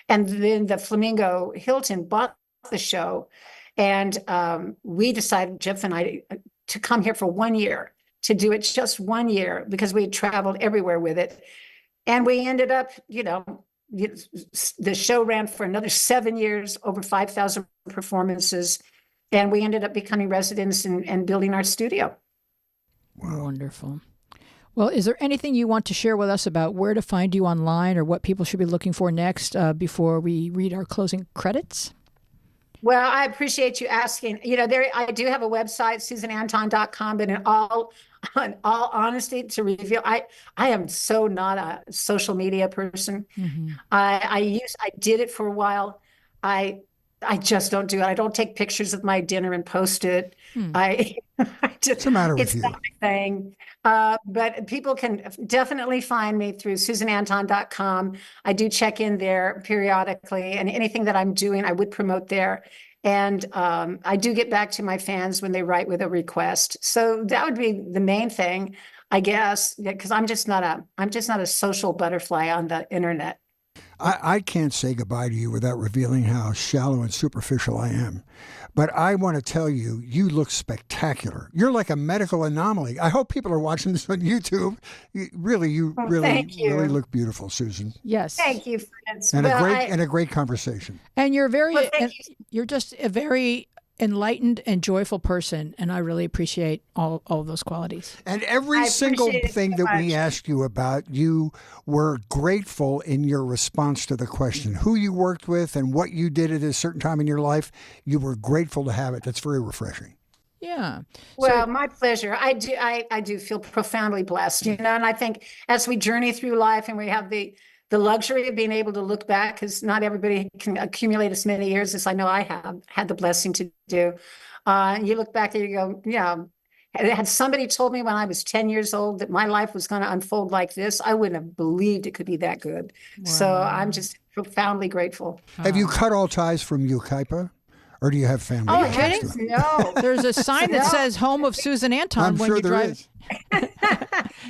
And then the Flamingo Hilton bought the show. And we decided, Jeff and I, to come here for 1 year, to do it just 1 year, because we had traveled everywhere with it. And we ended up, the show ran for another 7 years, over 5,000 performances. And we ended up becoming residents and building our studio. Wow. Wonderful. Well, is there anything you want to share with us about where to find you online or what people should be looking for next before we read our closing credits? Well, I appreciate you asking. I do have a website, SusanAnton.com, but in all honesty, to reveal, I am so not a social media person. Mm-hmm. I did it for a while. I just don't do it. I don't take pictures of my dinner and post it. What's the matter with you? It's not my thing. But people can definitely find me through SusanAnton.com. I do check in there periodically, and anything that I'm doing, I would promote there. And I do get back to my fans when they write with a request. So that would be the main thing, I guess, because I'm just not a social butterfly on the internet. I can't say goodbye to you without revealing how shallow and superficial I am. But I want to tell you, you look spectacular. You're like a medical anomaly. I hope people are watching this on YouTube. You really look beautiful, Susan. Yes. Thank you, friends. And a great conversation. And you're just a very enlightened and joyful person, and I really appreciate all of those qualities. And every single thing that we asked you about, you were grateful in your response to the question. Who you worked with and what you did at a certain time in your life, you were grateful to have it. That's very refreshing. Yeah. Well, my pleasure. I do feel profoundly blessed, and I think as we journey through life and we have the luxury of being able to look back, because not everybody can accumulate as many years as I know I have had the blessing to do. You look back and you go, yeah, had somebody told me when I was 10 years old that my life was going to unfold like this, I wouldn't have believed it could be that good. Wow. So I'm just profoundly grateful. Have you cut all ties from Yucaipa? Or do you have family? Oh, heavens, no. There's a sign that says home of Susan Anton I'm when sure you there drive. is.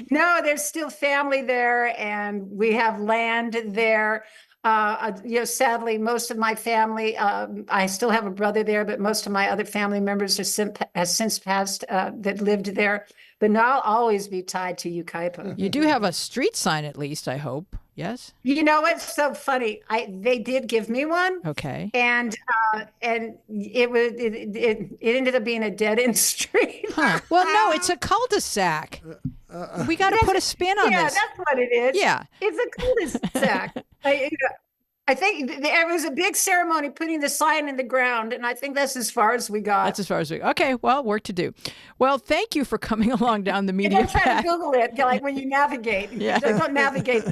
No, there's still family there, and we have land there. Sadly, most of my family, I still have a brother there, but most of my other family members has since passed that lived there. But now I'll always be tied to Yucaipa. You do have a street sign, at least, I hope. Yes. You know, it's so funny. They did give me one. Okay. And it ended up being a dead end street. Huh. Well, no, it's a cul-de-sac. We got to put a spin on this. Yeah, that's what it is. Yeah. It's a cul-de-sac. I think there was a big ceremony putting the sign in the ground, and I think that's as far as we got. That's as far as we. Okay, well, work to do. Well, thank you for coming along down the media Don't try path. to Google it, like when you navigate. Yeah. Don't navigate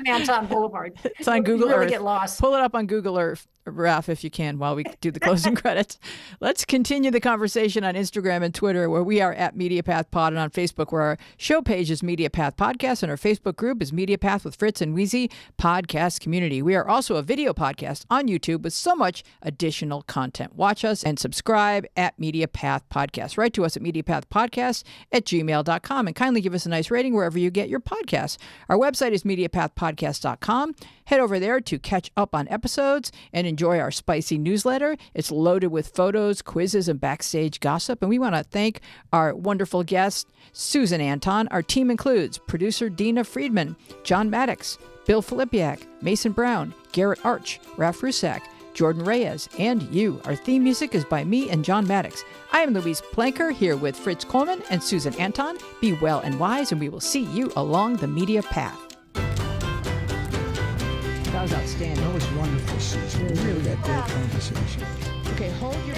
Anton Boulevard. It's on Google You really Earth. get lost. Pull it up on Google Earth, Raf, if you can, while we do the closing credits. Let's continue the conversation on Instagram and Twitter, where we are at MediaPath Pod, and on Facebook, where our show page is MediaPath Podcast, and our Facebook group is MediaPath with Fritz and Wheezy Podcast Community. We are also a video podcast on YouTube with so much additional content. Watch us and subscribe at MediaPath Podcast. Write to us at MediaPathPodcast@gmail.com, and kindly give us a nice rating wherever you get your podcasts. Our website is MediaPathPodcast.com. Head over there to catch up on episodes and enjoy our spicy newsletter. It's loaded with photos, quizzes, and backstage gossip. And we want to thank our wonderful guest, Susan Anton. Our team includes producer Dina Friedman, John Maddox, Bill Filipiak, Mason Brown, Garrett Arch, Raf Rusak, Jordan Reyes, and you. Our theme music is by me and John Maddox. I am Louise Planker here with Fritz Coleman and Susan Anton. Be well and wise, and we will see you along the media path. That was outstanding. That was wonderful, Susan. We really had great conversation. Okay, hold your...